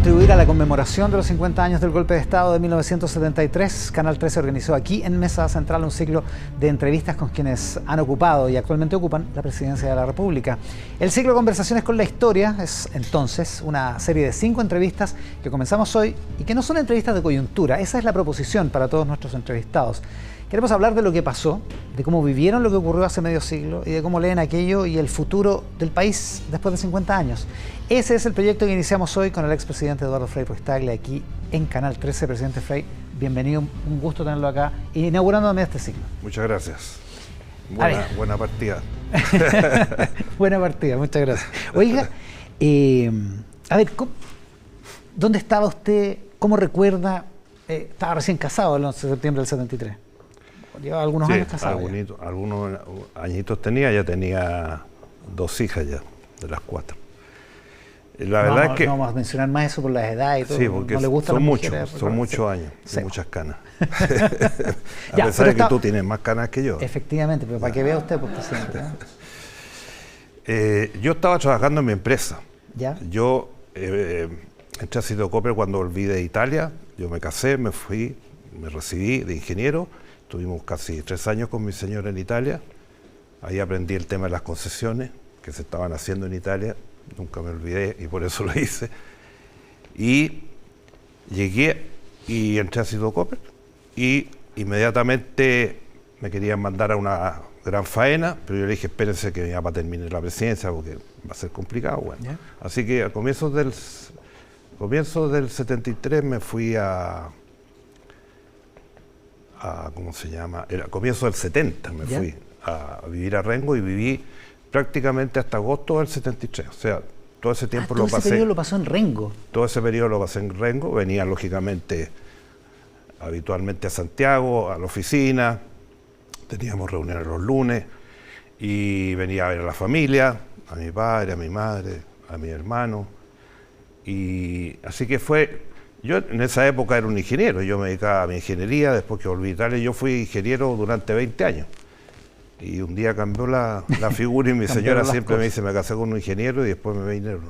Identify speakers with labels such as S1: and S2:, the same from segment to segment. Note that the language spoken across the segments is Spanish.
S1: contribuir a la conmemoración de los 50 años del golpe de Estado de 1973, Canal 13 organizó aquí en Mesa Central un ciclo de entrevistas con quienes han ocupado y actualmente ocupan la presidencia de la República. El ciclo Conversaciones con la Historia es entonces una serie de 5 entrevistas que comenzamos hoy y que no son entrevistas de coyuntura. Esa es la proposición para todos nuestros entrevistados. Queremos hablar de lo que pasó, de cómo vivieron lo que ocurrió hace medio siglo y de cómo leen aquello y el futuro del país después de 50 años. Ese es el proyecto que iniciamos hoy con el expresidente Eduardo Frei Ruiz-Tagle aquí en Canal 13. Presidente Frei, bienvenido, un gusto tenerlo acá, inaugurando también este ciclo.
S2: Muchas gracias. Buena partida.
S1: Buena partida, muchas gracias. Oiga, a ver, ¿dónde estaba usted? ¿Cómo recuerda? Estaba recién casado el 11 de septiembre del 73. Llevaba algunos años casado.
S2: Algunos añitos tenía, ya tenía 2 hijas ya, de las 4. La verdad es que...
S1: No vamos a mencionar más eso por las edades y todo.
S2: Sí, porque
S1: no le gustan
S2: son
S1: las
S2: muchos, son muchos años, y muchas canas. A
S1: Ya,
S2: pesar de que tú tienes más canas que yo.
S1: Efectivamente, pero para que vea usted, pues, presidente.
S2: Yo estaba trabajando en mi empresa.
S1: ¿Ya?
S2: Yo entré a Cito Copper cuando volví de Italia. Yo me casé, me fui, me recibí de ingeniero. Tuvimos casi 3 años con mi señora en Italia. Ahí aprendí el tema de las concesiones que se estaban haciendo en Italia. Nunca me olvidé y por eso lo hice. Y llegué y entré a Cito Copper y inmediatamente me querían mandar a una gran faena, pero yo le dije, espérense que mi papá termine la presidencia porque va a ser complicado. Bueno. ¿Yeah? Así que a comienzos del 73 me fui ¿cómo se llama? A comienzos del 70 me fui a vivir a Rengo y viví prácticamente hasta agosto del 73. O sea, todo ese tiempo lo pasé.
S1: ¿Todo ese periodo lo pasó en Rengo?
S2: Todo ese periodo lo pasé en Rengo. Venía lógicamente, habitualmente a Santiago, a la oficina. Teníamos reuniones los lunes y venía a ver a la familia, a mi padre, a mi madre, a mi hermano. Y así que fue... Yo en esa época era un ingeniero, yo me dedicaba a mi ingeniería, después que volví a Italia, yo fui ingeniero durante 20 años. Y un día cambió la figura y mi señora siempre me dice, me casé con un ingeniero y después me vinieron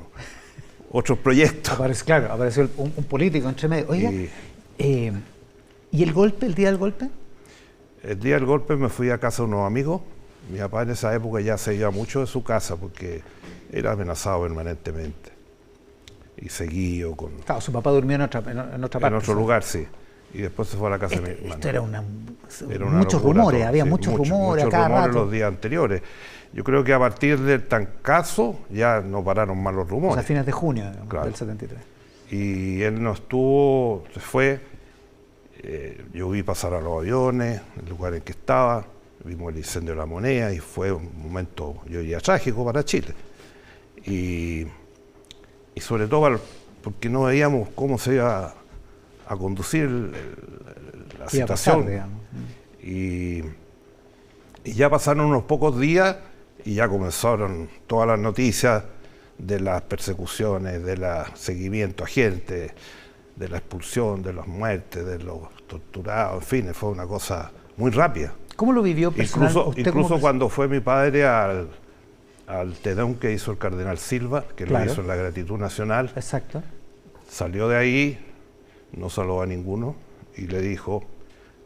S2: otros proyectos.
S1: Apareció un político entre medio. Oiga, ¿y el golpe, el día del golpe?
S2: El día del golpe me fui a casa de unos amigos. Mi papá en esa época ya se iba mucho de su casa porque era amenazado permanentemente. Y seguido con...
S1: Claro, su papá durmió en otra parte.
S2: En otro lugar, sí. Y después se fue a la casa de mi hermano.
S1: Esto era muchos rumores, había muchos rumores
S2: cada rato. Los días anteriores. Yo creo que a partir del Tancazo ya no pararon más los rumores.
S1: O sea, a fines de junio del 73.
S2: Y él no estuvo, se fue. Yo vi pasar a los aviones, el lugar en que estaba. Vimos el incendio de La Moneda y fue un momento, yo diría, trágico para Chile. Y sobre todo porque no veíamos cómo se iba a conducir la situación. Y ya pasaron unos pocos días y ya comenzaron todas las noticias de las persecuciones, del seguimiento a gente, de la expulsión, de las muertes, de los torturados, en fin, fue una cosa muy rápida.
S1: ¿Cómo lo vivió personalmente?
S2: Incluso cuando fue mi padre al Tedeum que hizo el cardenal Silva, que lo hizo en la Gratitud Nacional.
S1: Exacto.
S2: Salió de ahí, no saludó a ninguno y le dijo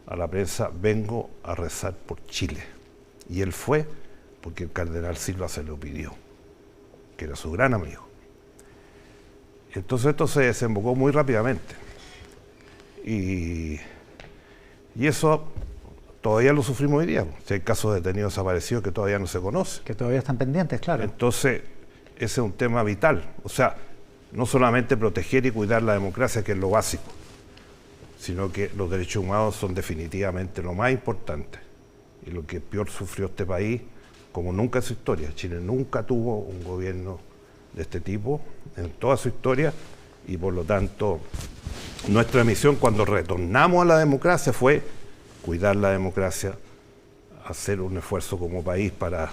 S2: a la prensa, vengo a rezar por Chile. Y él fue porque el cardenal Silva se lo pidió, que era su gran amigo. Entonces esto se desembocó muy rápidamente. Y eso todavía lo sufrimos hoy día. Si hay casos de detenidos desaparecidos que todavía no se conocen.
S1: Que todavía están pendientes, claro.
S2: Entonces, ese es un tema vital. O sea, no solamente proteger y cuidar la democracia, que es lo básico, sino que los derechos humanos son definitivamente lo más importante. Y lo que peor sufrió este país, como nunca en su historia. Chile nunca tuvo un gobierno de este tipo en toda su historia y por lo tanto nuestra misión cuando retornamos a la democracia fue cuidar la democracia, hacer un esfuerzo como país para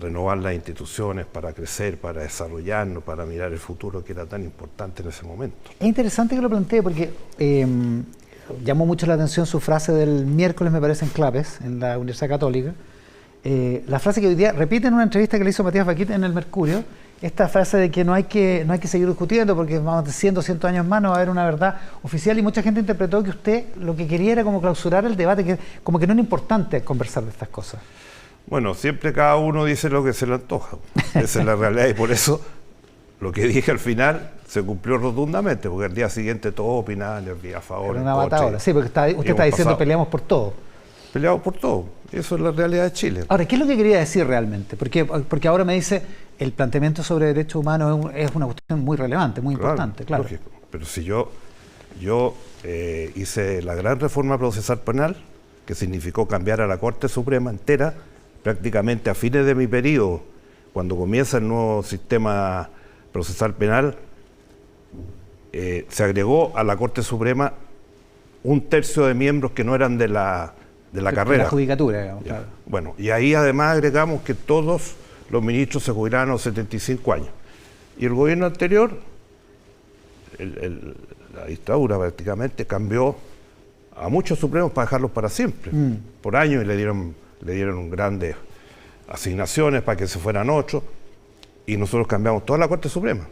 S2: renovar las instituciones, para crecer, para desarrollarnos, para mirar el futuro que era tan importante en ese momento.
S1: Es interesante que lo plantee porque llamó mucho la atención su frase del miércoles, me parece, en Clapes, en la Universidad Católica. La frase que hoy día repite en una entrevista que le hizo Matías Baquit en El Mercurio, esta frase de que no hay que seguir discutiendo porque vamos de 100, 200 años más, no va a haber una verdad oficial, y mucha gente interpretó que usted lo que quería era como clausurar el debate, que como que no era importante conversar de estas cosas.
S2: Bueno, siempre cada uno dice lo que se le antoja. Esa es la realidad, y por eso lo que dije al final se cumplió rotundamente, porque al día siguiente todos opinaban, el día a favor,
S1: en contra. Ahora. Sí, porque usted está diciendo peleamos por todo.
S2: Peleamos por todo. Eso es la realidad de Chile.
S1: Ahora, ¿qué es lo que quería decir realmente? Porque ahora me dice, el planteamiento sobre derechos humanos es una cuestión muy relevante, muy importante, claro.
S2: Lógico. Pero si yo hice la gran reforma procesal penal, que significó cambiar a la Corte Suprema entera, prácticamente a fines de mi periodo, cuando comienza el nuevo sistema procesal penal, se agregó a la Corte Suprema 1/3 de miembros que no eran de la carrera.
S1: De la judicatura, digamos, claro.
S2: Bueno, y ahí además agregamos que todos los ministros se jubilaban a los 75 años. Y el gobierno anterior, la dictadura prácticamente, cambió a muchos supremos para dejarlos para siempre, por años, y le dieron grandes asignaciones para que se fueran otros, y nosotros cambiamos toda la Corte Suprema.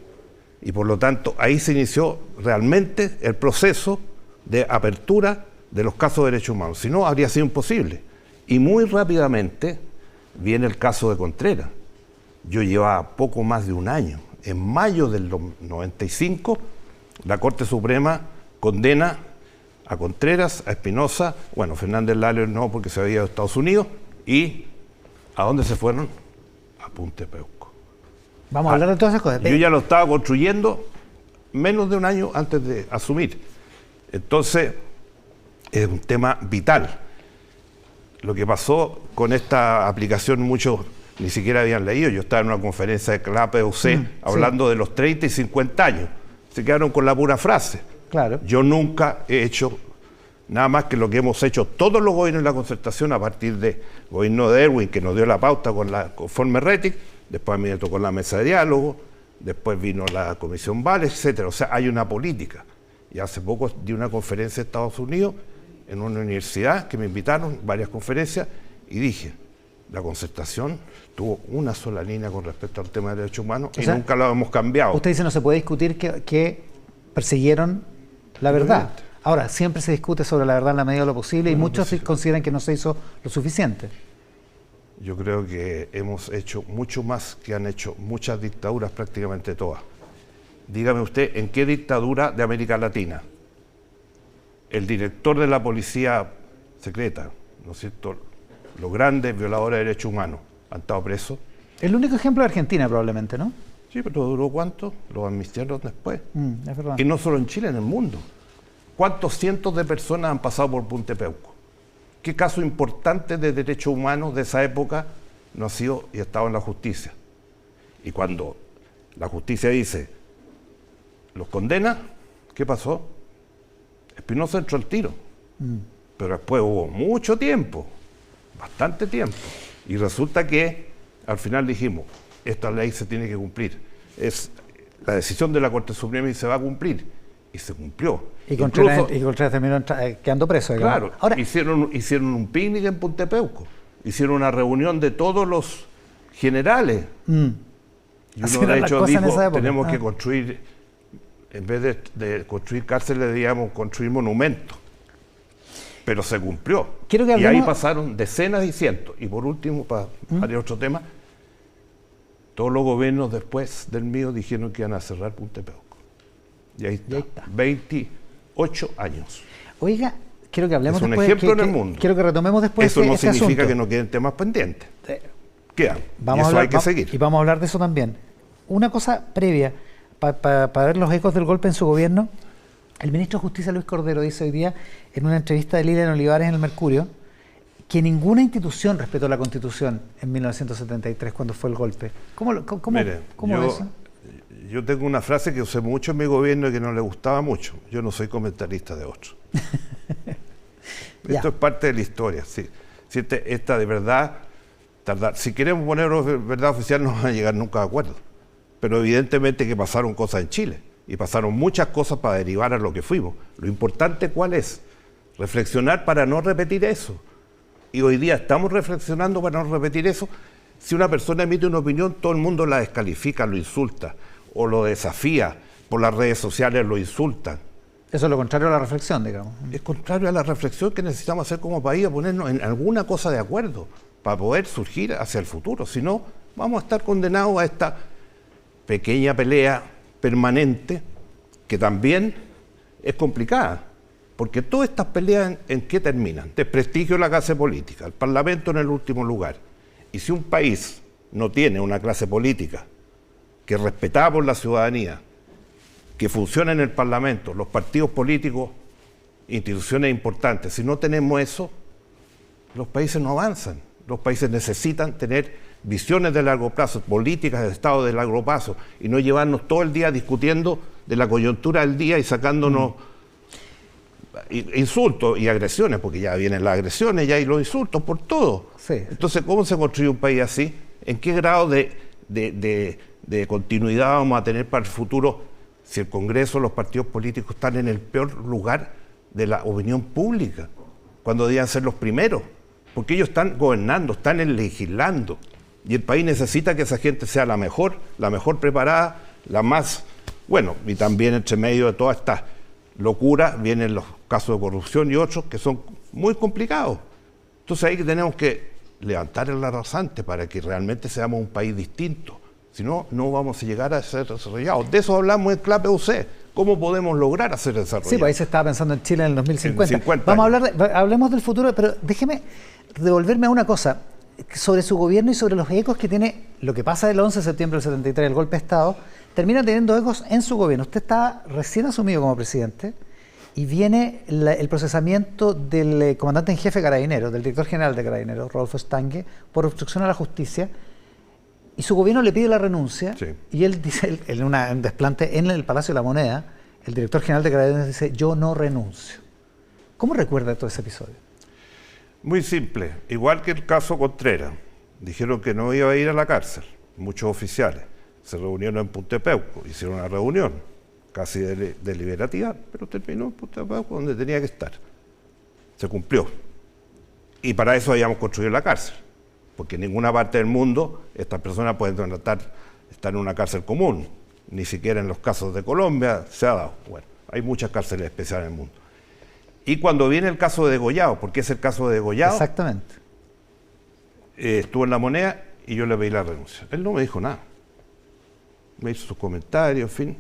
S2: Y por lo tanto, ahí se inició realmente el proceso de apertura de los casos de derechos humanos. Si no, habría sido imposible. Y muy rápidamente viene el caso de Contreras. Yo llevaba poco más de un año. En mayo del 95, la Corte Suprema condena a Contreras, a Espinosa, bueno, Fernández Lalo no, porque se había ido a Estados Unidos, y ¿a dónde se fueron? A Punta Peuco.
S1: Vamos a hablar de todas esas cosas.
S2: Yo ya lo estaba construyendo menos de un año antes de asumir. Entonces, es un tema vital. Lo que pasó con esta aplicación, muchos ni siquiera habían leído. Yo estaba en una conferencia de la PUC hablando de los 30 y 50 años. Se quedaron con la pura frase.
S1: Claro.
S2: Yo nunca he hecho nada más que lo que hemos hecho todos los gobiernos de la concertación a partir del gobierno de Erwin, que nos dio la pauta con la conforme Rettig, después a mí me tocó la mesa de diálogo, después vino la Comisión Valles, etcétera. O sea, hay una política. Y hace poco di una conferencia en Estados Unidos, en una universidad, que me invitaron, varias conferencias, y dije, la concertación tuvo una sola línea con respecto al tema de derechos humanos, y nunca lo hemos cambiado.
S1: Usted dice no se puede discutir que persiguieron la verdad. Ahora, siempre se discute sobre la verdad en la medida de lo posible, y muchos consideran que no se hizo lo suficiente.
S2: Yo creo que hemos hecho mucho más que han hecho muchas dictaduras, prácticamente todas. Dígame usted, ¿en qué dictadura de América Latina el director de la policía secreta, ¿no es cierto?, los grandes violadores de derechos humanos, han estado presos?
S1: El único ejemplo de Argentina, probablemente, ¿no?
S2: Sí, pero ¿duró cuánto? Los amnistiaron después.
S1: Es verdad.
S2: Y no solo en Chile, en el mundo. ¿Cuántos cientos de personas han pasado por Punta Peuco? ¿Qué caso importante de derechos humanos de esa época no ha sido y ha estado en la justicia? Y cuando la justicia dice, los condena, ¿qué pasó? Espinosa entró al tiro. Pero después hubo mucho tiempo, bastante tiempo. Y resulta que al final dijimos, esta ley se tiene que cumplir. Es la decisión de la Corte Suprema y se va a cumplir. Y se cumplió.
S1: Y Contreras terminó quedando preso.
S2: Claro, ahora, hicieron un picnic en Punta Peuco. Hicieron una reunión de todos los generales. Y uno de hecho dijo, tenemos que construir, en vez de construir cárceles, debíamos construir monumentos. Pero se cumplió. Y ahí pasaron decenas y cientos. Y por último, para otro tema, todos los gobiernos después del mío dijeron que iban a cerrar Punta Peuco. Y ahí está. 28 años.
S1: Oiga, quiero que hablemos después.
S2: Es un ejemplo en el mundo.
S1: Quiero que retomemos después
S2: eso no significa que no queden temas pendientes. Quedan. Y eso hay que seguir.
S1: Y vamos a hablar de eso también. Una cosa previa, para ver los ecos del golpe en su gobierno. El ministro de Justicia, Luis Cordero, dice hoy día, en una entrevista de Lilian Olivares en El Mercurio, que ninguna institución respetó la Constitución en 1973, cuando fue el golpe. ¿Cómo es eso?
S2: Yo tengo una frase que usé mucho en mi gobierno y que no le gustaba mucho. Yo no soy comentarista de otros. Esto es parte de la historia. Sí. Si esta de verdad, si queremos poner verdad oficial, no van a llegar nunca a acuerdo. Pero evidentemente que pasaron cosas en Chile. Y pasaron muchas cosas para derivar a lo que fuimos. Lo importante, ¿cuál es? Reflexionar para no repetir eso. Y hoy día estamos reflexionando para no repetir eso. Si una persona emite una opinión, todo el mundo la descalifica, lo insulta o lo desafía. Por las redes sociales lo insultan.
S1: Eso es lo contrario a la reflexión, digamos.
S2: Es contrario a la reflexión que necesitamos hacer como país, a ponernos en alguna cosa de acuerdo para poder surgir hacia el futuro. Si no, vamos a estar condenados a esta pequeña pelea permanente que también es complicada. Porque todas estas peleas, ¿en qué terminan? Desprestigio de la clase política, el Parlamento en el último lugar. Y si un país no tiene una clase política que es respetada por la ciudadanía, que funciona en el Parlamento, los partidos políticos, instituciones importantes, si no tenemos eso, los países no avanzan. Los países necesitan tener visiones de largo plazo, políticas de Estado de largo plazo, y no llevarnos todo el día discutiendo de la coyuntura del día y sacándonos insultos y agresiones, porque ya vienen las agresiones, ya hay los insultos por todo.
S1: Sí.
S2: Entonces, ¿cómo se construye un país así? ¿En qué grado de continuidad vamos a tener para el futuro si el Congreso, los partidos políticos están en el peor lugar de la opinión pública, cuando debían ser los primeros? Porque ellos están gobernando, están legislando, y el país necesita que esa gente sea la mejor preparada, la más... Bueno, y también entre medio de toda esta locura vienen los casos de corrupción y otros que son muy complicados. Entonces ahí tenemos que levantar el rasante para que realmente seamos un país distinto. Si no, no vamos a llegar a ser desarrollados. De eso hablamos en Clape UC. ¿Cómo podemos lograr hacer desarrollo?
S1: Sí, pues ahí se estaba pensando en Chile en el 2050.
S2: En 50
S1: vamos a hablar hablemos del futuro, pero déjeme devolverme a una cosa sobre su gobierno y sobre los ecos que tiene lo que pasa el 11 de septiembre del 73, el golpe de Estado, termina teniendo ecos en su gobierno. Usted está recién asumido como presidente y viene el procesamiento del comandante en jefe de Carabineros, del director general de Carabineros, Rodolfo Stange, por obstrucción a la justicia, y su gobierno le pide la renuncia, sí. Y él dice, en un desplante en el Palacio de la Moneda, el director general de Carabineros dice, yo no renuncio. ¿Cómo recuerda todo ese episodio?
S2: Muy simple, igual que el caso Contreras. Dijeron que no iba a ir a la cárcel, muchos oficiales. Se reunieron en Punta Peuco, hicieron una reunión casi deliberativa, pero terminó en Punta Peuco donde tenía que estar. Se cumplió. Y para eso habíamos construido la cárcel, porque en ninguna parte del mundo estas personas pueden estar en una cárcel común, ni siquiera en los casos de Colombia se ha dado. Bueno, hay muchas cárceles especiales en el mundo. Y cuando viene el caso de Degollado, porque es el caso de Degollado,
S1: exactamente,
S2: estuvo en La Moneda y yo le pedí la renuncia. Él no me dijo nada. Me hizo sus comentarios, en fin,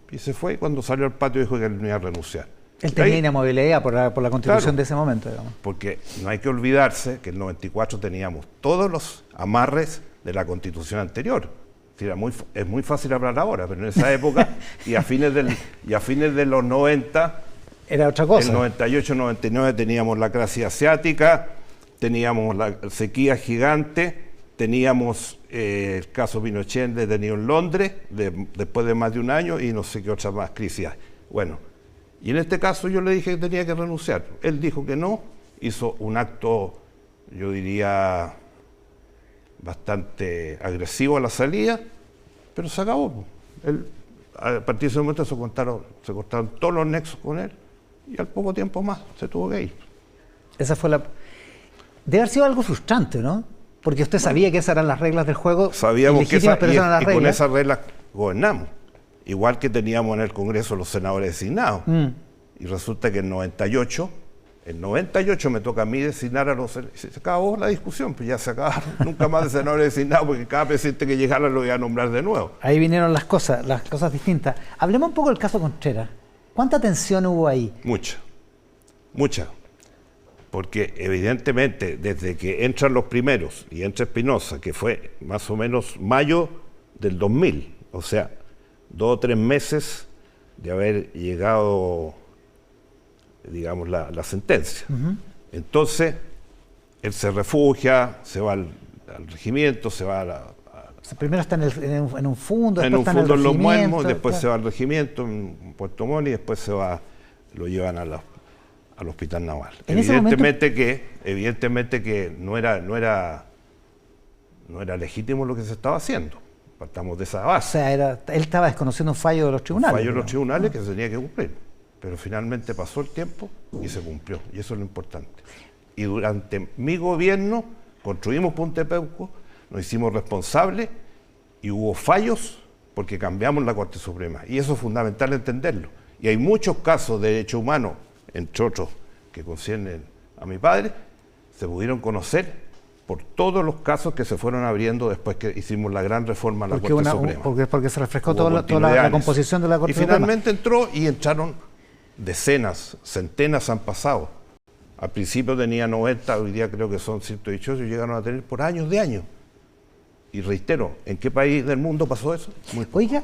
S2: y se fue. Cuando salió al patio dijo que él no iba a renunciar.
S1: Él tenía inamovilidad por la constitución, claro, de ese momento, digamos.
S2: Porque no hay que olvidarse que en el 94 teníamos todos los amarres de la constitución anterior. Es muy fácil hablar ahora, pero en esa época y a fines de los 90...
S1: Era otra cosa.
S2: En 98, 99 teníamos la crisis asiática, teníamos la sequía gigante, teníamos el caso Pinochet detenido en Londres después de más de un año y no sé qué otras más crisis hay. Bueno, y en este caso yo le dije que tenía que renunciar. Él dijo que no, hizo un acto, yo diría, bastante agresivo a la salida, pero se acabó. Él, a partir de ese momento se cortaron todos los nexos con él y al poco tiempo más se tuvo que ir.
S1: Esa fue la... Debe haber sido algo frustrante, ¿no? Porque usted sabía que esas eran las reglas del juego.
S2: Sabíamos que y con esas reglas gobernamos. Igual que teníamos en el Congreso los senadores designados. Y resulta que en 98 me toca a mí designar a los senadores. Se acabó la discusión, pues ya se acabaron. Nunca más de senadores designados, porque cada presidente que llegara lo iba a nombrar de nuevo.
S1: Ahí vinieron las cosas distintas. Hablemos un poco del caso Contreras. ¿Cuánta tensión hubo ahí?
S2: Mucha. Porque evidentemente desde que entran los primeros y entra Espinosa, que fue más o menos mayo del 2000, o sea, 2 o 3 meses de haber llegado, digamos, la sentencia. Entonces, él se refugia, se va al regimiento, se va
S1: primero está en un fondo,
S2: después está en el regimiento. En Los Muermos, después se va al regimiento en Puerto Montt y después lo llevan al Hospital Naval. Evidentemente que no era legítimo lo que se estaba haciendo. Partamos de esa base.
S1: O sea, él estaba desconociendo un fallo de los tribunales.
S2: Un fallo de los tribunales que se tenía que cumplir. Pero finalmente pasó el tiempo y se cumplió. Y eso es lo importante. Y durante mi gobierno construimos Punta Peuco, nos hicimos responsables y hubo fallos porque cambiamos la Corte Suprema. Y eso es fundamental entenderlo. Y hay muchos casos de derechos humanos, entre otros que conciernen a mi padre, se pudieron conocer por todos los casos que se fueron abriendo después que hicimos la gran reforma a la Corte Suprema.
S1: Porque se refrescó toda la composición de la Corte Suprema.
S2: Y finalmente entró y entraron decenas, centenas han pasado. Al principio tenía 90, hoy día creo que son 118 y llegaron a tener por años de años. Y reitero, ¿en qué país del mundo pasó eso?
S1: Oiga,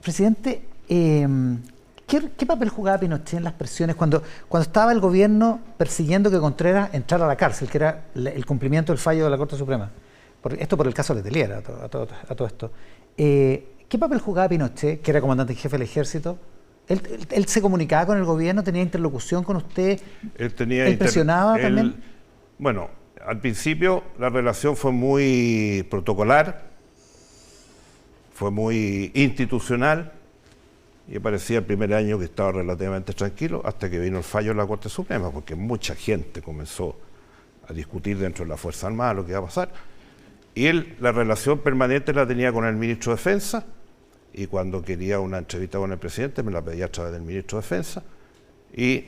S1: presidente, ¿qué papel jugaba Pinochet en las presiones cuando estaba el gobierno persiguiendo que Contreras entrara a la cárcel, que era el cumplimiento del fallo de la Corte Suprema? Esto por el caso Letelier, a todo esto. ¿Qué papel jugaba Pinochet, que era comandante en jefe del ejército? ¿Él se comunicaba con el gobierno, tenía interlocución con usted? ¿Él presionaba también?
S2: Bueno, al principio la relación fue muy protocolar, fue muy institucional, y parecía el primer año que estaba relativamente tranquilo, hasta que vino el fallo de la Corte Suprema, porque mucha gente comenzó a discutir dentro de la Fuerza Armada lo que iba a pasar. Y la relación permanente la tenía con el ministro de Defensa, y cuando quería una entrevista con el presidente me la pedía a través del ministro de Defensa, y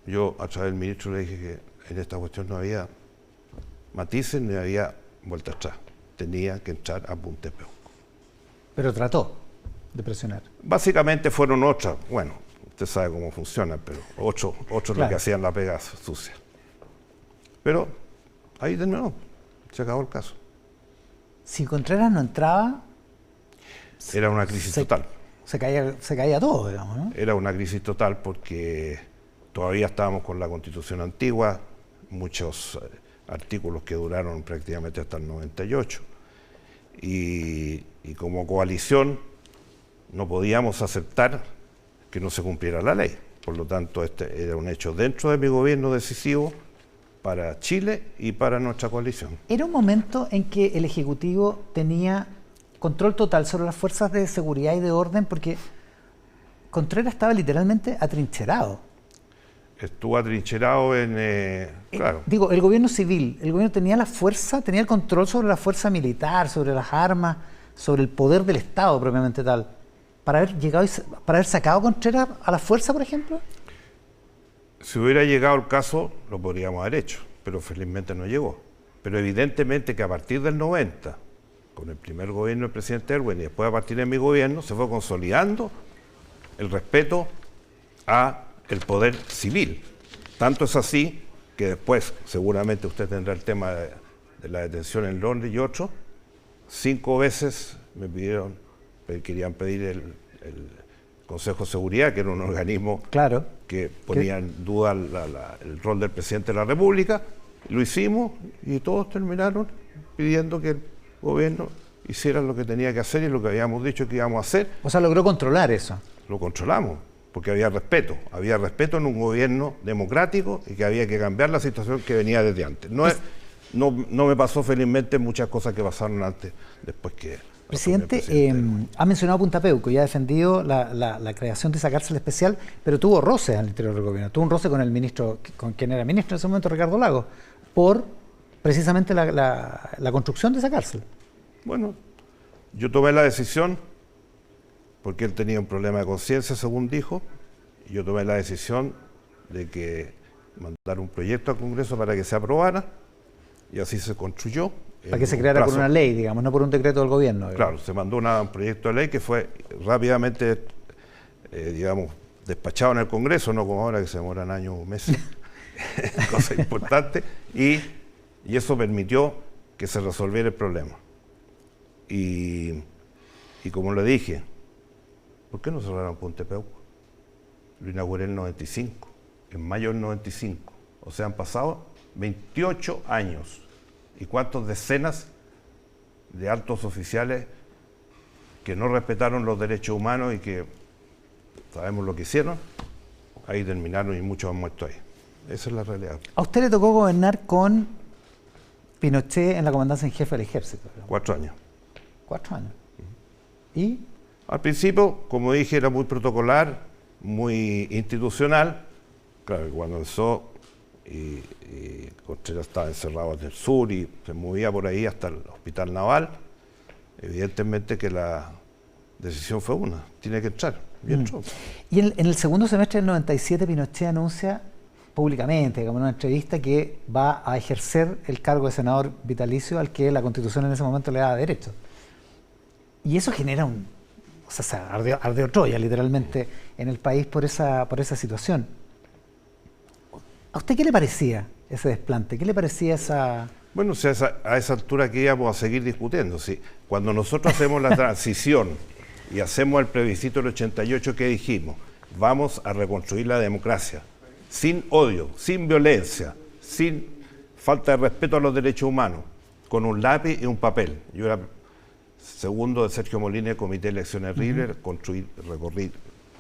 S2: yo a través del ministro le dije que en esta cuestión no había matices ni había vuelta atrás, tenía que entrar a Punta Peuco.
S1: Pero trató de presionar.
S2: Básicamente fueron otras, bueno, usted sabe cómo funciona, pero otros
S1: claro,
S2: lo que hacían la pega sucia. Pero ahí terminó, se acabó el caso.
S1: Si Contreras no entraba...
S2: Era una crisis total.
S1: Se caía todo, digamos, ¿no?
S2: Era una crisis total porque todavía estábamos con la Constitución antigua, muchos artículos que duraron prácticamente hasta el 98. Y como coalición no podíamos aceptar que no se cumpliera la ley. Por lo tanto, este era un hecho dentro de mi gobierno decisivo para Chile y para nuestra coalición.
S1: Era un momento en que el Ejecutivo tenía control total sobre las fuerzas de seguridad y de orden, porque Contreras estaba literalmente atrincherado.
S2: Estuvo atrincherado claro.
S1: Digo, el gobierno civil, el gobierno tenía la fuerza, tenía el control sobre la fuerza militar, sobre las armas, sobre el poder del Estado propiamente tal. Para haber sacado a Contreras a la fuerza, por ejemplo.
S2: Si hubiera llegado el caso, lo podríamos haber hecho, pero felizmente no llegó. Pero evidentemente que a partir del 90, con el primer gobierno del presidente Erwin y después a partir de mi gobierno, se fue consolidando el respeto a el poder civil. Tanto es así que después, seguramente usted tendrá el tema de la detención en Londres y otros, 5 veces me querían pedir el Consejo de Seguridad, que era un organismo
S1: claro,
S2: que ponía en duda el rol del presidente de la República. Lo hicimos y todos terminaron pidiendo que el gobierno hiciera lo que tenía que hacer y lo que habíamos dicho que íbamos a hacer.
S1: O sea, logró controlar eso.
S2: Lo controlamos, porque había respeto en un gobierno democrático y que había que cambiar la situación que venía desde antes. No me pasó felizmente muchas cosas que pasaron antes, después que...
S1: Presidente, ha mencionado Punta Peuco y ha defendido la creación de esa cárcel especial, pero tuvo roces al interior del gobierno. Tuvo un roce con el ministro, con quien era ministro en ese momento, Ricardo Lagos, por precisamente la construcción de esa cárcel.
S2: Bueno, yo tomé la decisión, porque él tenía un problema de conciencia, según dijo, y yo tomé la decisión de que mandar un proyecto al Congreso para que se aprobara, y así se construyó.
S1: Para que se creara por una ley, digamos, no por un decreto del gobierno.
S2: Claro, se mandó un proyecto de ley que fue rápidamente, despachado en el Congreso, no como ahora que se demoran años o meses, cosa importante, y eso permitió que se resolviera el problema. Y como le dije, ¿por qué no cerraron Punta Peuco? Lo inauguré en el 95, en mayo del 95, o sea, han pasado 28 años. ¿Y cuántas decenas de altos oficiales que no respetaron los derechos humanos y que sabemos lo que hicieron? Ahí terminaron y muchos han muerto ahí. Esa es la realidad.
S1: ¿A usted le tocó gobernar con Pinochet en la comandancia en jefe del ejército?
S2: 4 años.
S1: 4 años. ¿Y?
S2: Al principio, como dije, era muy protocolar, muy institucional. Claro, cuando comenzó y Contreras estaba encerrado en el sur y se movía por ahí hasta el Hospital Naval. Evidentemente que la decisión fue una, tiene que entrar. Y entró.
S1: Y en el segundo semestre del 97 Pinochet anuncia públicamente, como en una entrevista, que va a ejercer el cargo de senador vitalicio al que la Constitución en ese momento le daba derecho. Y eso genera o sea, ardeó Troya literalmente en el país por esa situación. ¿A usted qué le parecía ese desplante? ¿Qué le parecía esa...?
S2: Bueno, o sea, a esa altura que íbamos a seguir discutiendo. ¿Sí? Cuando nosotros hacemos la transición y hacemos el plebiscito del 88, ¿qué dijimos? Vamos a reconstruir la democracia, sin odio, sin violencia, sin falta de respeto a los derechos humanos, con un lápiz y un papel. Yo era segundo de Sergio Molina, el Comité de Elecciones Libre, recorrí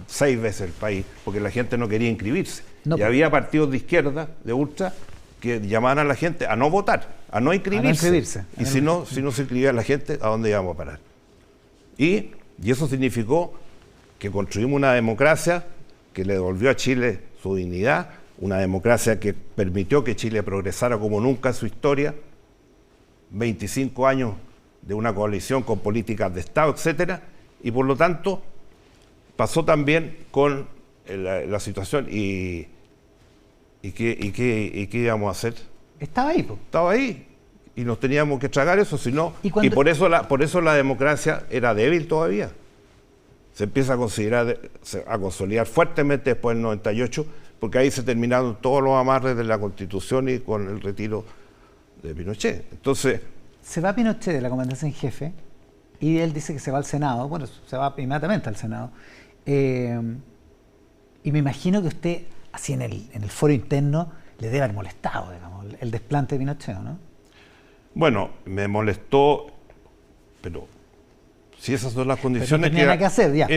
S2: 6 veces el país, porque la gente no quería inscribirse. No. Y había partidos de izquierda, de ultra, que llamaban a la gente a no votar, a no inscribirse. Y si no se inscribía la gente, ¿a dónde íbamos a parar? Y eso significó que construimos una democracia que le devolvió a Chile su dignidad, una democracia que permitió que Chile progresara como nunca en su historia, 25 años de una coalición con políticas de Estado, etcétera, y por lo tanto pasó también con la situación y ¿qué íbamos a hacer?
S1: Estaba ahí, po.
S2: Estaba ahí y nos teníamos que tragar eso, y por eso la democracia era débil todavía. Se empieza a consolidar fuertemente después del 98, porque ahí se terminaron todos los amarres de la Constitución y con el retiro de Pinochet. Entonces,
S1: se va Pinochet de la comandancia en jefe y él dice que se va al Senado. Bueno, se va inmediatamente al Senado. Y me imagino que usted, así en el foro interno, le debe haber molestado, digamos, el desplante de Pinochet, ¿no?
S2: Bueno, me molestó, pero si esas son las condiciones,
S1: pero no tenía nada que hacer, ya.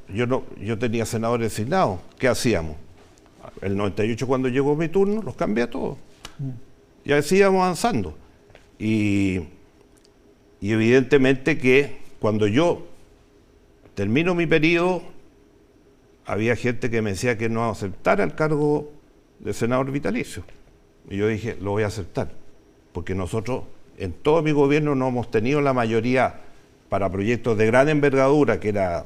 S2: Yo tenía senadores designados. ¿Qué hacíamos? El 98, cuando llegó mi turno, los cambié a todos. Y así íbamos avanzando. Y evidentemente que cuando yo termino mi periodo, había gente que me decía que no aceptara el cargo de senador vitalicio. Y yo dije, lo voy a aceptar, porque nosotros en todo mi gobierno no hemos tenido la mayoría para proyectos de gran envergadura, que era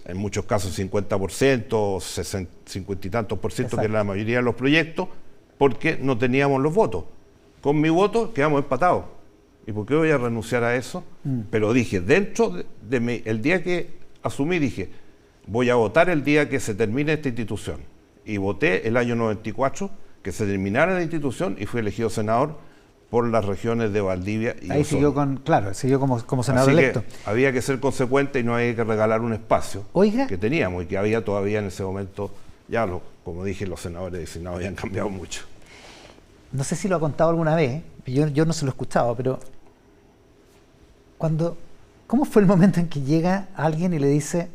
S2: en muchos casos 50%, 50 y tantos por ciento, que era la mayoría de los proyectos, porque no teníamos los votos. Con mi voto quedamos empatados. ¿Y por qué voy a renunciar a eso? Pero dije, el día que asumí, dije, voy a votar el día que se termine esta institución. Y voté el año 94, que se terminara la institución, y fui elegido senador por las regiones de Valdivia y
S1: ahí siguió siguió como senador electo.
S2: Había que ser consecuente y no había que regalar un espacio que teníamos y que había todavía en ese momento. Ya, como dije, los senadores designados habían cambiado mucho.
S1: No sé si lo ha contado alguna vez, yo no se lo he escuchado, pero ¿cómo fue el momento en que llega alguien y le dice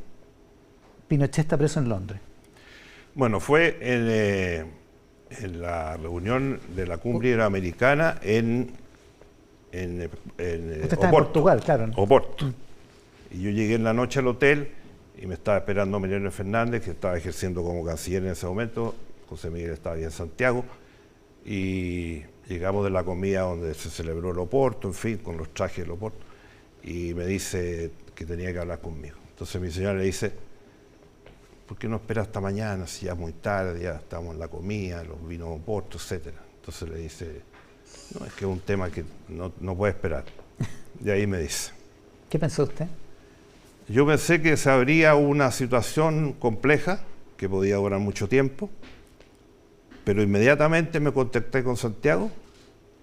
S1: Pinochet está preso en Londres?
S2: Bueno, fue en la reunión de la Cumbre Iberoamericana en
S1: Usted está en Portugal, claro, ¿no?
S2: Oporto. Y yo llegué en la noche al hotel y me estaba esperando Mariano Fernández, que estaba ejerciendo como canciller en ese momento. José Miguel estaba ahí en Santiago. Y llegamos de la comida donde se celebró el Oporto, en fin, con los trajes del Oporto. Y me dice que tenía que hablar conmigo. Entonces mi señora le dice, ¿por qué no espera hasta mañana? Si ya es muy tarde, ya estamos en la comida, los vinos Oporto, etc. Entonces le dice, no, es que es un tema que no puede esperar. Y ahí me dice.
S1: ¿Qué pensó usted?
S2: Yo pensé que se abría una situación compleja, que podía durar mucho tiempo, pero inmediatamente me contacté con Santiago,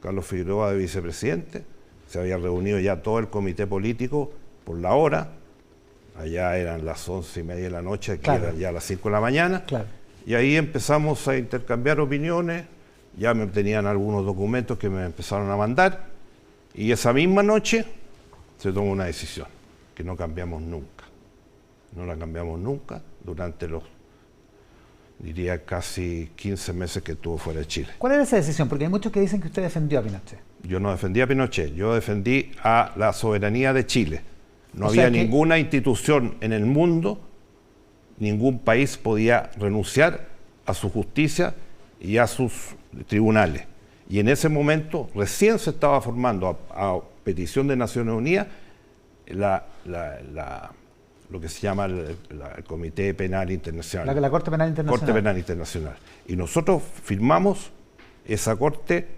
S2: Carlos Figueroa de vicepresidente, se había reunido ya todo el comité político por la hora, allá eran las 11:30 de la noche, aquí eran ya las 5 de la mañana, y ahí empezamos a intercambiar opiniones, ya me tenían algunos documentos que me empezaron a mandar, y esa misma noche se tomó una decisión, que no cambiamos nunca, no la cambiamos nunca durante los, diría, casi 15 meses que estuvo fuera de Chile.
S1: ¿Cuál era esa decisión? Porque hay muchos que dicen que usted defendió a Pinochet.
S2: Yo no defendí a Pinochet, yo defendí a la soberanía de Chile. No había ninguna institución en el mundo, ningún país podía renunciar a su justicia y a sus tribunales. Y en ese momento recién se estaba formando, a petición de Naciones Unidas, lo que se llama el Comité Penal Internacional.
S1: La Corte Penal Internacional.
S2: Corte Penal Internacional. Y nosotros firmamos esa corte,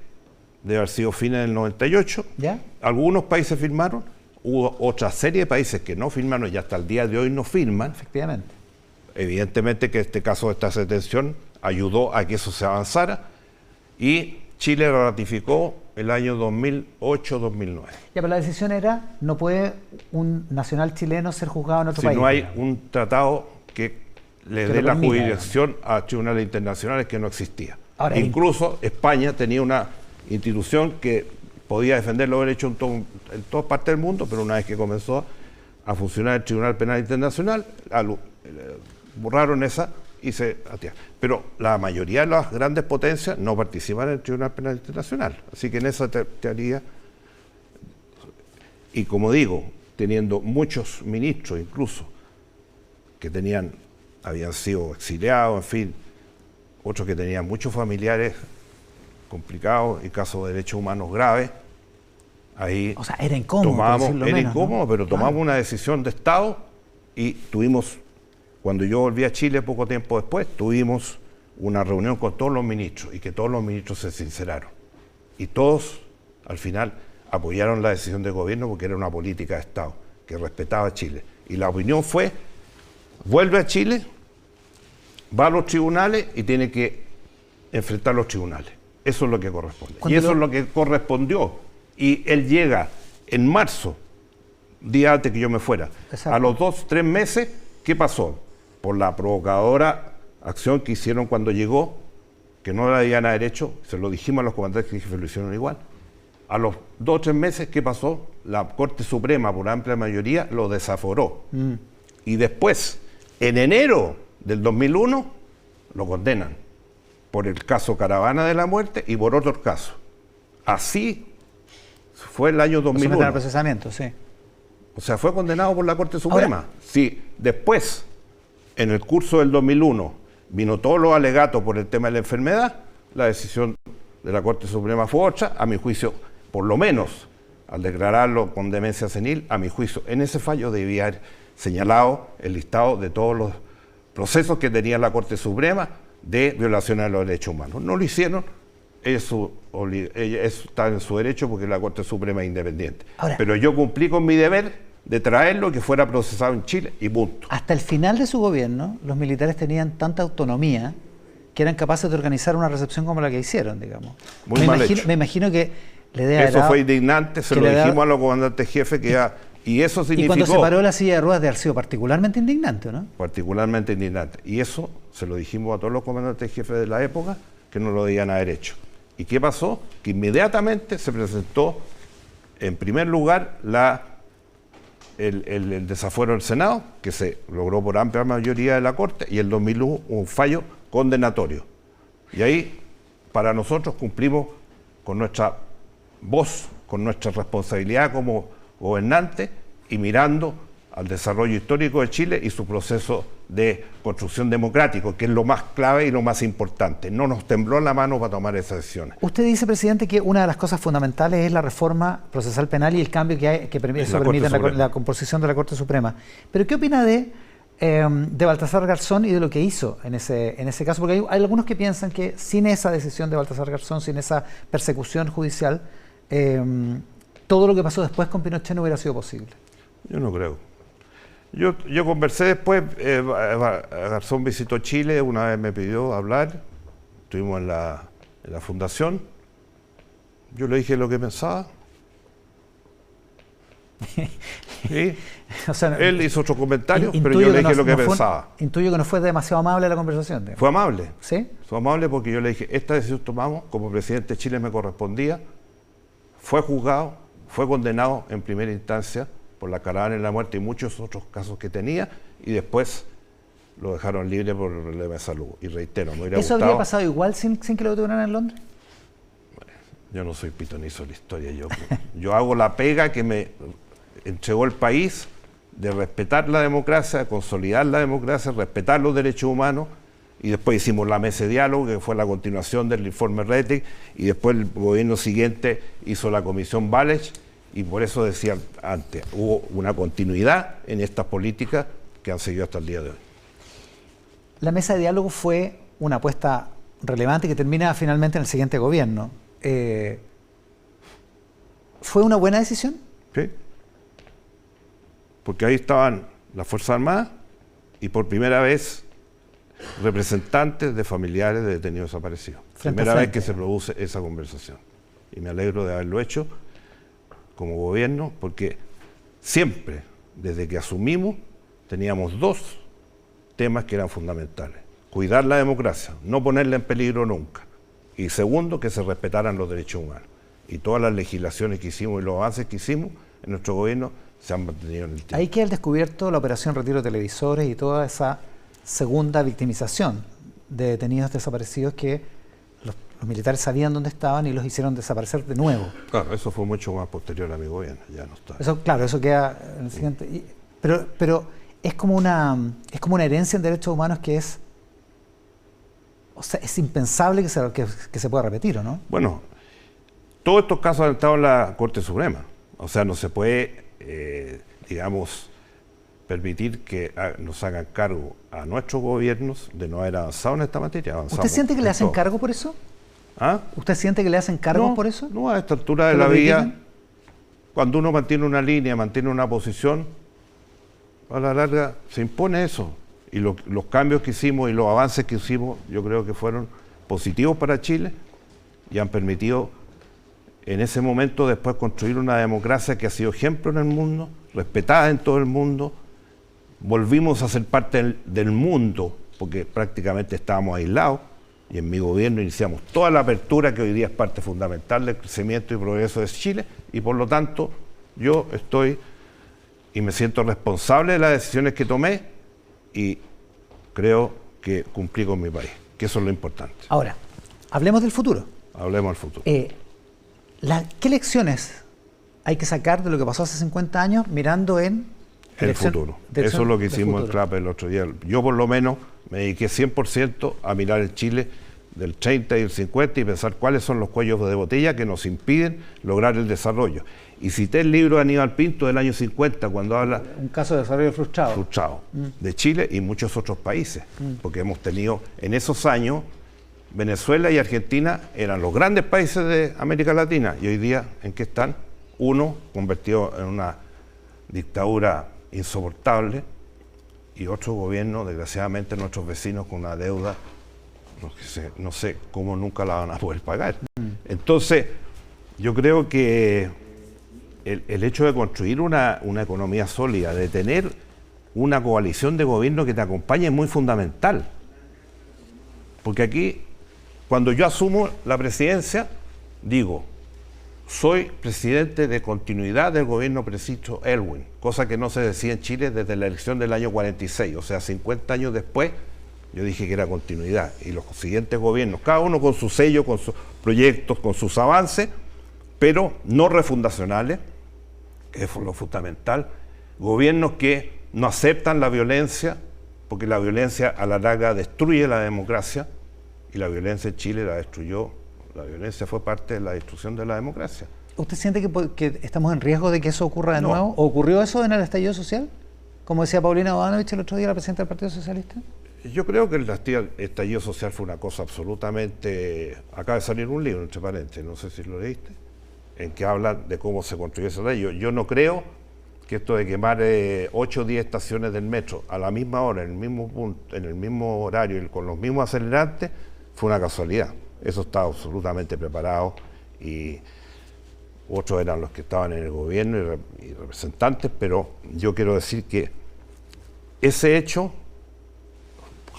S2: debe haber sido fines del 98.
S1: ¿Ya?
S2: Algunos países firmaron, hubo otra serie de países que no firmaron y hasta el día de hoy no firman.
S1: Efectivamente.
S2: Evidentemente que este caso de esta detención ayudó a que eso se avanzara y Chile lo ratificó el año 2008-2009.
S1: Ya, pero la decisión era, no puede un nacional chileno ser juzgado en otro país.
S2: Si no hay un tratado que le dé la jurisdicción a tribunales internacionales, que no existía. Ahora, incluso España tenía una institución que podía defender los derechos en todas partes del mundo, pero una vez que comenzó a funcionar el Tribunal Penal Internacional, borraron esa y se atiraron. Pero la mayoría de las grandes potencias no participan en el Tribunal Penal Internacional. Así que en esa teoría, y como digo, teniendo muchos ministros incluso que habían sido exiliados, en fin, otros que tenían muchos familiares complicados y casos de derechos humanos graves, ahí
S1: o sea, era incómodo,
S2: ¿no? Pero tomamos una decisión de Estado y tuvimos, cuando yo volví a Chile poco tiempo después, tuvimos una reunión con todos los ministros y que todos los ministros se sinceraron. Y todos, al final, apoyaron la decisión del gobierno porque era una política de Estado que respetaba a Chile. Y la opinión fue, vuelve a Chile, va a los tribunales y tiene que enfrentar los tribunales. Eso es lo que corresponde. Y eso es lo que correspondió. Y él llega en marzo, día antes que yo me fuera. Exacto. A los 2-3 meses, ¿qué pasó? Por la provocadora acción que hicieron cuando llegó, que no la debían haber hecho, se lo dijimos a los comandantes jefes, lo hicieron igual. A los 2 o 3 meses, ¿qué pasó? La Corte Suprema, por amplia mayoría, lo desaforó. Y después, en enero del 2001, lo condenan por el caso Caravana de la Muerte y por otro caso. Así fue el año 2001.
S1: El procesamiento, sí.
S2: O sea, fue condenado por la Corte Suprema. Ahora, sí, después, en el curso del 2001, vino todos los alegatos por el tema de la enfermedad, la decisión de la Corte Suprema fue otra, a mi juicio, por lo menos, al declararlo con demencia senil, a mi juicio, en ese fallo debía haber señalado el listado de todos los procesos que tenía la Corte Suprema de violaciones de los derechos humanos. No lo hicieron, eso está en su derecho porque la Corte Suprema es independiente. Ahora, pero yo cumplí con mi deber de traerlo, que fuera procesado en Chile y punto.
S1: Hasta el final de su gobierno, los militares tenían tanta autonomía que eran capaces de organizar una recepción como la que hicieron, digamos. Me imagino que le debe haber
S2: Eso fue indignante, se lo dijimos a los comandantes jefes que ya... Y eso significó...
S1: Y cuando se paró la silla de ruedas de haber sido particularmente indignante, ¿no?
S2: Particularmente indignante. Y eso se lo dijimos a todos los comandantes jefes de la época que no lo debían haber hecho. ¿Y qué pasó? Que inmediatamente se presentó, en primer lugar, el desafuero del Senado, que se logró por amplia mayoría de la Corte, y el 2001 un fallo condenatorio. Y ahí, para nosotros, cumplimos con nuestra voz, con nuestra responsabilidad como gobernante y mirando al desarrollo histórico de Chile y su proceso de construcción democrático, que es lo más clave y lo más importante. No nos tembló la mano para tomar esas decisiones.
S1: Usted dice, presidente, que una de las cosas fundamentales es la reforma procesal penal y el cambio que permite la composición de la Corte Suprema. Pero ¿qué opina de Baltasar Garzón y de lo que hizo en ese caso? Porque hay algunos que piensan que sin esa decisión de Baltasar Garzón, sin esa persecución judicial, todo lo que pasó después con Pinochet no hubiera sido posible.
S2: Yo no creo. Yo conversé después, Garzón visitó Chile, una vez me pidió hablar, estuvimos en la fundación, yo le dije lo que pensaba. ¿Sí? O sea, él hizo otros comentarios, pero yo le dije lo que pensaba.
S1: Intuyo que no fue demasiado amable la conversación. Digamos.
S2: Fue amable.
S1: ¿Sí?
S2: Fue amable porque yo le dije, esta decisión tomamos, como presidente de Chile me correspondía, fue juzgado, fue condenado en primera instancia por la Caravana de la Muerte y muchos otros casos que tenía, y después lo dejaron libre por el problema de salud. Y reitero, me hubiera gustado...
S1: ¿Eso habría pasado igual sin que lo detuvieran en Londres?
S2: Bueno, yo no soy pitonizo de la historia. Yo hago la pega que me entregó el país de respetar la democracia, de consolidar la democracia, respetar los derechos humanos y después hicimos la mesa de diálogo, que fue la continuación del informe Rettig, y después el gobierno siguiente hizo la comisión Walech, y por eso decía antes, hubo una continuidad en estas políticas que han seguido hasta el día de hoy.
S1: La mesa de diálogo fue una apuesta relevante que termina finalmente en el siguiente gobierno. ¿Fue una buena decisión?
S2: Sí, porque ahí estaban las Fuerzas Armadas y por primera vez representantes de familiares de detenidos desaparecidos. Primera vez que se produce esa conversación. Y me alegro de haberlo hecho como gobierno, porque siempre, desde que asumimos, teníamos dos temas que eran fundamentales. Cuidar la democracia, no ponerla en peligro nunca. Y segundo, que se respetaran los derechos humanos. Y todas las legislaciones que hicimos y los avances que hicimos en nuestro gobierno se han mantenido en el tiempo.
S1: Ahí queda el descubierto la operación Retiro de Televisores y toda esa segunda victimización de detenidos desaparecidos que los militares sabían dónde estaban y los hicieron desaparecer de nuevo.
S2: Claro, eso fue mucho más posterior a mi gobierno, ya no está.
S1: Eso, claro, eso queda en el siguiente. Pero es como una herencia en derechos humanos que es, o sea, es impensable que se pueda repetir, ¿o no?
S2: Bueno, todos estos casos han estado en la Corte Suprema. O sea, no se puede, digamos, permitir que nos hagan cargo a nuestros gobiernos de no haber avanzado en esta materia.
S1: ¿Usted siente que le hacen cargo por eso?
S2: ¿Ah?
S1: ¿Usted siente que le hacen cargo por eso?
S2: No, a esta altura de la vida, cuando uno mantiene una línea, mantiene una posición, a la larga se impone eso. Y los cambios que hicimos y los avances que hicimos, yo creo que fueron positivos para Chile y han permitido en ese momento después construir una democracia que ha sido ejemplo en el mundo, respetada en todo el mundo. Volvimos a ser parte del mundo, porque prácticamente estábamos aislados, y en mi gobierno iniciamos toda la apertura que hoy día es parte fundamental del crecimiento y progreso de Chile, y por lo tanto yo estoy y me siento responsable de las decisiones que tomé y creo que cumplí con mi país, que eso es lo importante.
S1: Ahora, hablemos del futuro.
S2: Hablemos del futuro.
S1: ¿Qué lecciones hay que sacar de lo que pasó hace 50 años mirando en
S2: el futuro? Eso es lo que hicimos en CLAPE el otro día. Yo por lo menos me dediqué 100% a mirar el Chile del 30 y el 50 y pensar cuáles son los cuellos de botella que nos impiden lograr el desarrollo. Y cité el libro de Aníbal Pinto del año 50 cuando habla...
S1: Un caso de desarrollo frustrado.
S2: De Chile y muchos otros países. Porque hemos tenido en esos años, Venezuela y Argentina eran los grandes países de América Latina. Y hoy día, ¿en qué están? Uno convertido en una dictadura insoportable y otro gobierno, desgraciadamente, nuestros vecinos con una deuda, no sé cómo nunca la van a poder pagar. Entonces, yo creo que el hecho de construir una economía sólida, de tener una coalición de gobierno que te acompañe es muy fundamental. Porque aquí, cuando yo asumo la presidencia, digo, soy presidente de continuidad del gobierno preciso Elwin, cosa que no se decía en Chile desde la elección del año 46, o sea, 50 años después, yo dije que era continuidad. Y los siguientes gobiernos, cada uno con su sello, con sus proyectos, con sus avances, pero no refundacionales, que es lo fundamental, gobiernos que no aceptan la violencia, porque la violencia a la larga destruye la democracia, y la violencia en Chile la destruyó. La violencia fue parte de la destrucción de la democracia.
S1: ¿Usted siente que estamos en riesgo de que eso ocurra de nuevo? ¿O ocurrió eso en el estallido social? Como decía Paulina Bodanovich el otro día, la presidenta del Partido Socialista.
S2: Yo creo que el estallido social fue una cosa absolutamente... Acaba de salir un libro, entre paréntesis, no sé si lo leíste, en que habla de cómo se construyó ese estallido. Yo no creo que esto de quemar 8 o 10 estaciones del metro a la misma hora, en el mismo punto, en el mismo horario y con los mismos acelerantes, fue una casualidad. Eso estaba absolutamente preparado y otros eran los que estaban en el gobierno y representantes, pero yo quiero decir que ese hecho,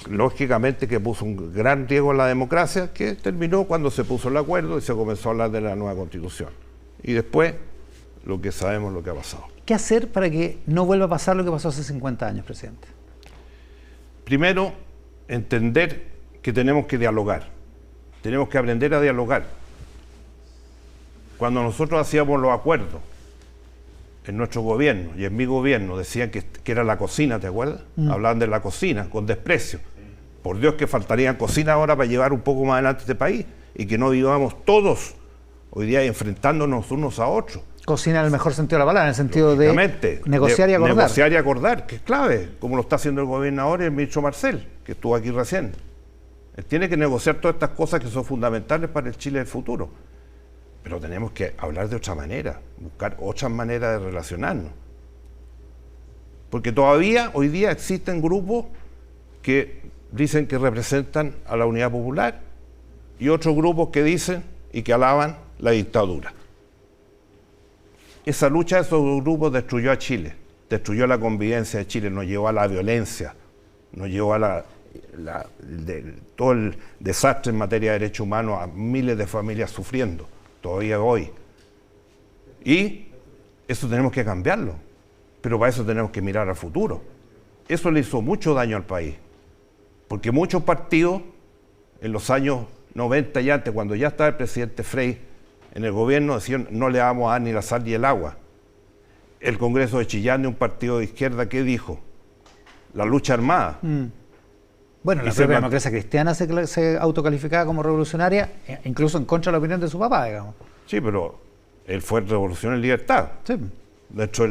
S2: lógicamente que puso un gran riesgo en la democracia, que terminó cuando se puso el acuerdo y se comenzó a hablar de la nueva Constitución. Y después, lo que sabemos lo que ha pasado.
S1: ¿Qué hacer para que no vuelva a pasar lo que pasó hace 50 años, presidente?
S2: Primero, entender que tenemos que dialogar. Tenemos que aprender a dialogar. Cuando nosotros hacíamos los acuerdos en nuestro gobierno y en mi gobierno, decían que era la cocina, ¿te acuerdas? Hablaban de la cocina con desprecio. por Dios que faltarían cocinas ahora para llevar un poco más adelante este país y que no vivamos todos hoy día enfrentándonos unos a otros.
S1: Cocina en el mejor sentido de la palabra, en el sentido de negociar y acordar.
S2: Negociar y acordar, que es clave, como lo está haciendo el gobernador y el ministro Marcel, que estuvo aquí recién. Él tiene que negociar todas estas cosas que son fundamentales para el Chile del futuro. Pero tenemos que hablar de otra manera, buscar otras maneras de relacionarnos. Porque todavía hoy día existen grupos que dicen que representan a la Unidad Popular y otros grupos que dicen y que alaban la dictadura. Esa lucha de esos grupos destruyó a Chile, destruyó la convivencia de Chile, nos llevó a la violencia, nos llevó a todo el desastre en materia de derechos humanos, a miles de familias sufriendo, todavía hoy. Y eso tenemos que cambiarlo, pero para eso tenemos que mirar al futuro. Eso le hizo mucho daño al país, porque muchos partidos en los años 90 y antes, cuando ya estaba el presidente Frei en el gobierno, decían no le vamos a dar ni la sal ni el agua. El Congreso de Chillán, de un partido de izquierda, ¿qué dijo? La lucha armada.
S1: Bueno, la propia democracia cristiana se autocalificaba como revolucionaria, incluso en contra de la opinión de su papá, digamos.
S2: Sí, pero él fue revolución en libertad.
S1: Sí.
S2: Dentro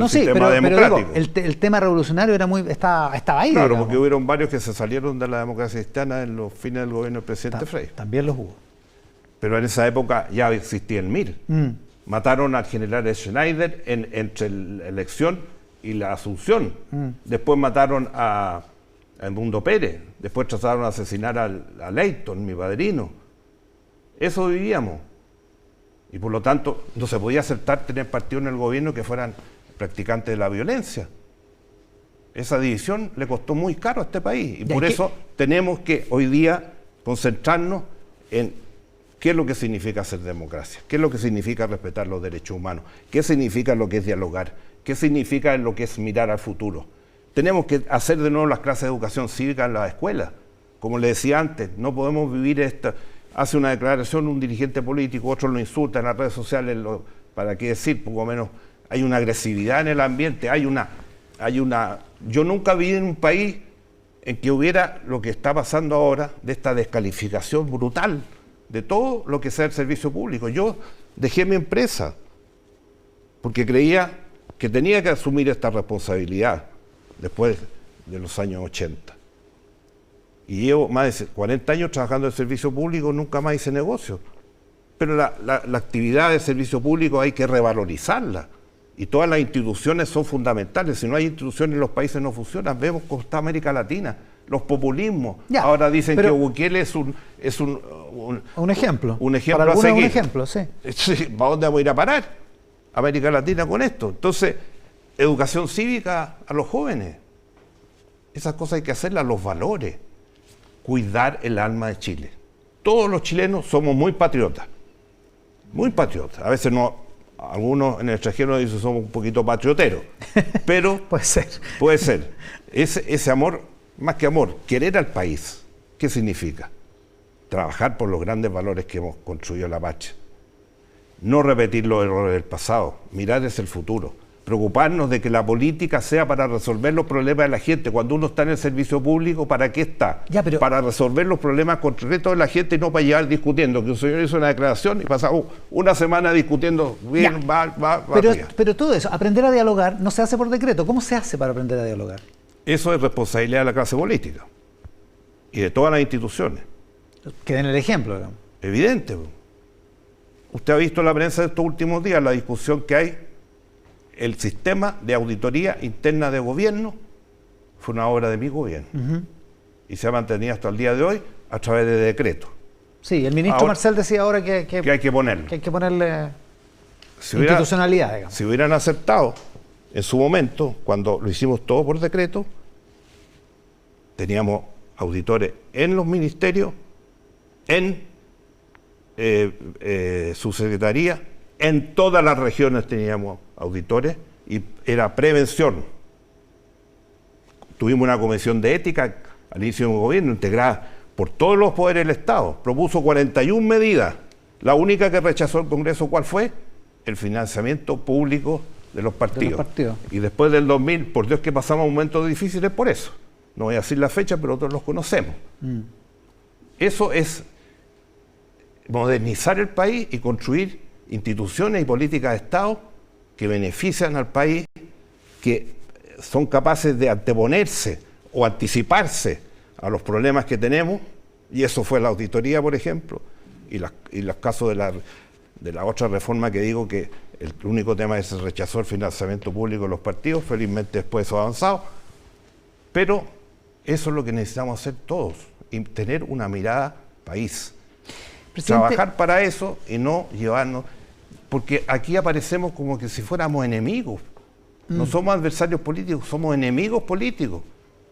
S2: del sistema democrático.
S1: Pero digo, el tema revolucionario estaba ahí.
S2: Claro,
S1: digamos.
S2: porque hubieron varios que se salieron de la democracia cristiana en los fines del gobierno del presidente Frei.
S1: También los hubo.
S2: Pero en esa época ya existía el MIR. Mataron al general Schneider entre la elección y la asunción. Después mataron a Edmundo Pérez. Después trataron de asesinar a Leighton, mi padrino. Eso vivíamos. Y por lo tanto no se podía aceptar tener partidos en el gobierno que fueran practicantes de la violencia. Esa división le costó muy caro a este país. Y por eso tenemos que hoy día concentrarnos en qué es lo que significa hacer democracia, qué es lo que significa respetar los derechos humanos, qué significa lo que es dialogar, qué significa lo que es mirar al futuro. Tenemos que hacer de nuevo las clases de educación cívica en las escuelas. Como le decía antes, no podemos vivir esta... Hace una declaración un dirigente político, otros lo insultan en las redes sociales, ¿para qué decir? Poco menos hay una agresividad en el ambiente, hay una... Yo nunca vi en un país en que hubiera lo que está pasando ahora, de esta descalificación brutal de todo lo que sea el servicio público. Yo dejé mi empresa porque creía que tenía que asumir esta responsabilidad después de los años 80. Y llevo más de 40 años trabajando en el servicio público, nunca más hice negocio. Pero la actividad de servicio público hay que revalorizarla. Y todas las instituciones son fundamentales. Si no hay instituciones, los países no funcionan. Vemos con toda América Latina, los populismos. Ya, ahora dicen que Bukele es un
S1: ejemplo.
S2: Un ejemplo a seguir.
S1: Un ejemplo, sí.
S2: ¿Para dónde vamos a ir a parar? América Latina con esto. Entonces, educación cívica a los jóvenes. Esas cosas hay que hacerlas, los valores. Cuidar el alma de Chile. Todos los chilenos somos muy patriotas. Muy patriotas. A veces no, algunos en el extranjero dicen somos un poquito patrioteros. Pero
S1: puede ser.
S2: Puede ser. Ese amor, más que amor, querer al país. ¿Qué significa? Trabajar por los grandes valores que hemos construido en la patria. No repetir los errores del pasado. Mirar hacia el futuro. Preocuparnos de que la política sea para resolver los problemas de la gente. Cuando uno está en el servicio público, ¿para qué está? Para resolver los problemas concretos de la gente y no para llevar discutiendo. Que un señor hizo una declaración y pasamos una semana discutiendo bien,
S1: pero todo eso, aprender a dialogar, no se hace por decreto. ¿Cómo se hace para aprender a dialogar?
S2: Eso es responsabilidad de la clase política y de todas las instituciones.
S1: Que den el ejemplo, digamos.
S2: Evidente. Usted ha visto en la prensa de estos últimos días la discusión que hay. El sistema de auditoría interna de gobierno fue una obra de mi gobierno y se ha mantenido hasta el día de hoy a través de decretos.
S1: Sí, el ministro Marcel decía ahora que
S2: hay que ponerlo.
S1: Que hay que ponerle institucionalidad, digamos.
S2: Si hubieran aceptado en su momento, cuando lo hicimos todo por decreto, teníamos auditores en los ministerios, en subsecretaría, en todas las regiones teníamos auditores y era prevención. Tuvimos una comisión de ética al inicio del gobierno integrada por todos los poderes del Estado. Propuso 41 medidas. La única que rechazó el Congreso, ¿cuál fue? El financiamiento público de los partidos. Y después del 2000, por Dios que pasamos momentos difíciles por eso. No voy a decir la fecha, pero todos los conocemos. Eso es modernizar el país y construir instituciones y políticas de Estado que benefician al país, que son capaces de anteponerse o anticiparse a los problemas que tenemos, y eso fue la auditoría, por ejemplo, y los casos de la otra reforma que digo que el único tema es que se rechazó el financiamiento público de los partidos, felizmente después eso ha avanzado, pero eso es lo que necesitamos hacer todos, y tener una mirada país. Presidente, trabajar para eso y no llevarnos, porque aquí aparecemos como que si fuéramos enemigos. No somos adversarios políticos, somos enemigos políticos.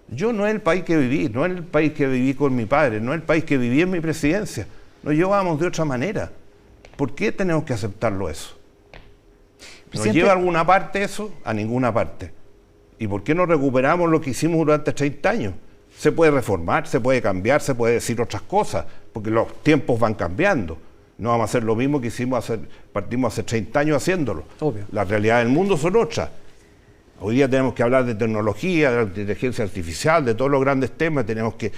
S2: Yo no es el país que viví, no es el país que viví con mi padre, no es el país que viví en mi presidencia. Nos llevábamos de otra manera. ¿Por qué tenemos que aceptarlo eso? ¿Nos lleva a alguna parte eso? A ninguna parte. ¿Y por qué no recuperamos lo que hicimos durante 30 años? Se puede reformar, se puede cambiar, se puede decir otras cosas, porque los tiempos van cambiando. No vamos a hacer lo mismo que partimos hace 30 años haciéndolo. Obvio. Las realidades del mundo son otras. Hoy día tenemos que hablar de tecnología, de la inteligencia artificial, de todos los grandes temas. Tenemos que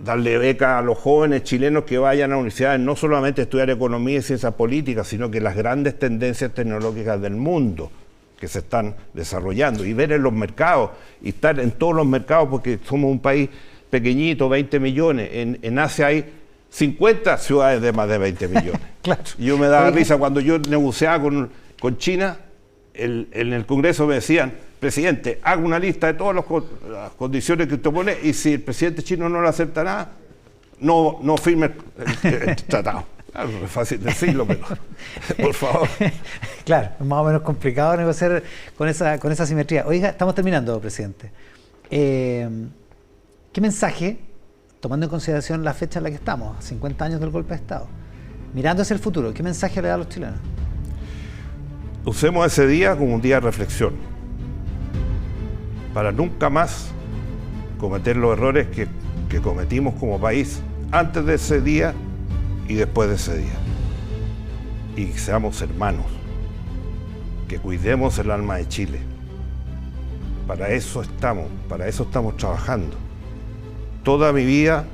S2: darle beca a los jóvenes chilenos que vayan a universidades, no solamente a estudiar economía y ciencias políticas, sino que las grandes tendencias tecnológicas del mundo que se están desarrollando, y ver en los mercados, y estar en todos los mercados, porque somos un país pequeñito, 20 millones. En Asia hay 50 ciudades de más de 20 millones. Claro. Y yo me daba risa cuando yo negociaba con China. En el Congreso me decían, presidente, haga una lista de todas las condiciones que usted pone, y si el presidente chino no le acepta nada, no firme el tratado. Claro, es fácil decirlo, pero por favor.
S1: Claro, es más o menos complicado negociar con esa simetría. Oiga, estamos terminando, presidente. ¿Qué mensaje, tomando en consideración la fecha en la que estamos, 50 años del golpe de Estado, mirando hacia el futuro, qué mensaje le da a los chilenos?
S2: Usemos ese día como un día de reflexión, para nunca más cometer los errores que cometimos como país antes de ese día y después de ese día. Y que seamos hermanos, que cuidemos el alma de Chile. Para eso estamos trabajando. Toda mi vida,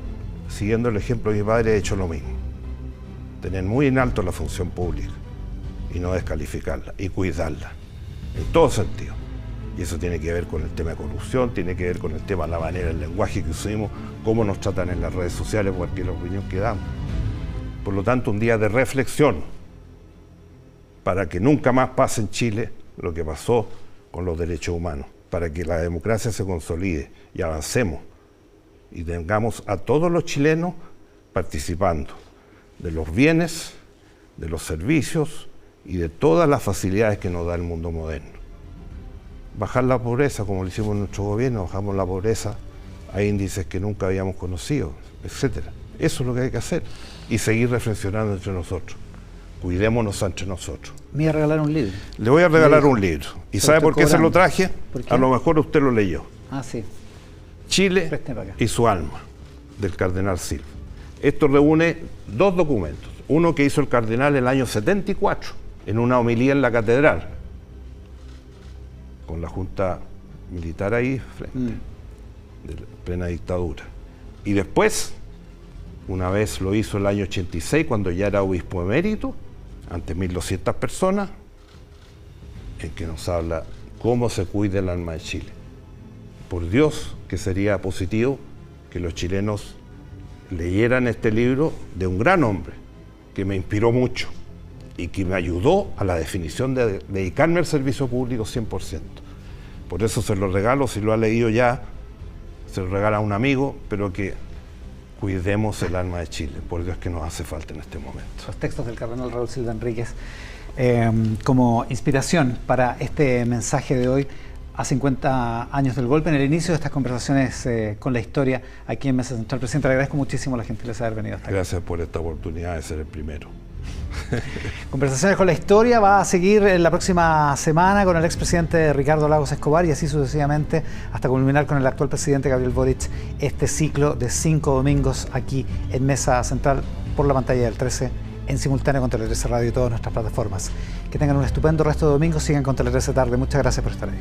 S2: siguiendo el ejemplo de mi padre, he hecho lo mismo. Tener muy en alto la función pública y no descalificarla, y cuidarla, en todo sentido. Y eso tiene que ver con el tema de corrupción, tiene que ver con el tema de la manera, el lenguaje que usamos, cómo nos tratan en las redes sociales, cualquier opinión que damos. Por lo tanto, un día de reflexión, para que nunca más pase en Chile lo que pasó con los derechos humanos, para que la democracia se consolide y avancemos, y tengamos a todos los chilenos participando de los bienes, de los servicios y de todas las facilidades que nos da el mundo moderno. Bajar la pobreza, como lo hicimos en nuestro gobierno, bajamos la pobreza a índices que nunca habíamos conocido, etc. Eso es lo que hay que hacer, y seguir reflexionando entre nosotros. Cuidémonos entre nosotros.
S1: Me voy a regalar un libro.
S2: Le voy a regalar un libro. ¿Y sabe por qué se lo traje? A lo mejor usted lo leyó.
S1: Ah, sí.
S2: Chile y su alma, del cardenal Silva. Esto reúne dos documentos. Uno que hizo el cardenal en el año 74, en una homilía en la catedral, con la junta militar ahí frente, de plena dictadura. Y después, una vez lo hizo el año 86, cuando ya era obispo emérito, ante 1.200 personas, en que nos habla cómo se cuida el alma de Chile. Por Dios, que sería positivo que los chilenos leyeran este libro de un gran hombre, que me inspiró mucho y que me ayudó a la definición de dedicarme al servicio público 100%. Por eso se lo regalo, si lo ha leído ya, se lo regala a un amigo, pero que cuidemos el alma de Chile, por Dios que nos hace falta en este momento.
S1: Los textos del cardenal Raúl Silva Enríquez como inspiración para este mensaje de hoy, a 50 años del golpe, en el inicio de estas conversaciones con la historia aquí en Mesa Central. Presidente, le agradezco muchísimo la gentileza de haber venido hasta aquí.
S2: Gracias por esta oportunidad de ser el primero.
S1: Conversaciones con la historia va a seguir en la próxima semana con el expresidente Ricardo Lagos Escobar, y así sucesivamente hasta culminar con el actual presidente Gabriel Boric este ciclo de 5 domingos aquí en Mesa Central por la pantalla del 13, en simultáneo con Tele 13 Radio y todas nuestras plataformas. Que tengan un estupendo resto de domingo. Sigan con Tele 13 Tarde. Muchas gracias por estar ahí.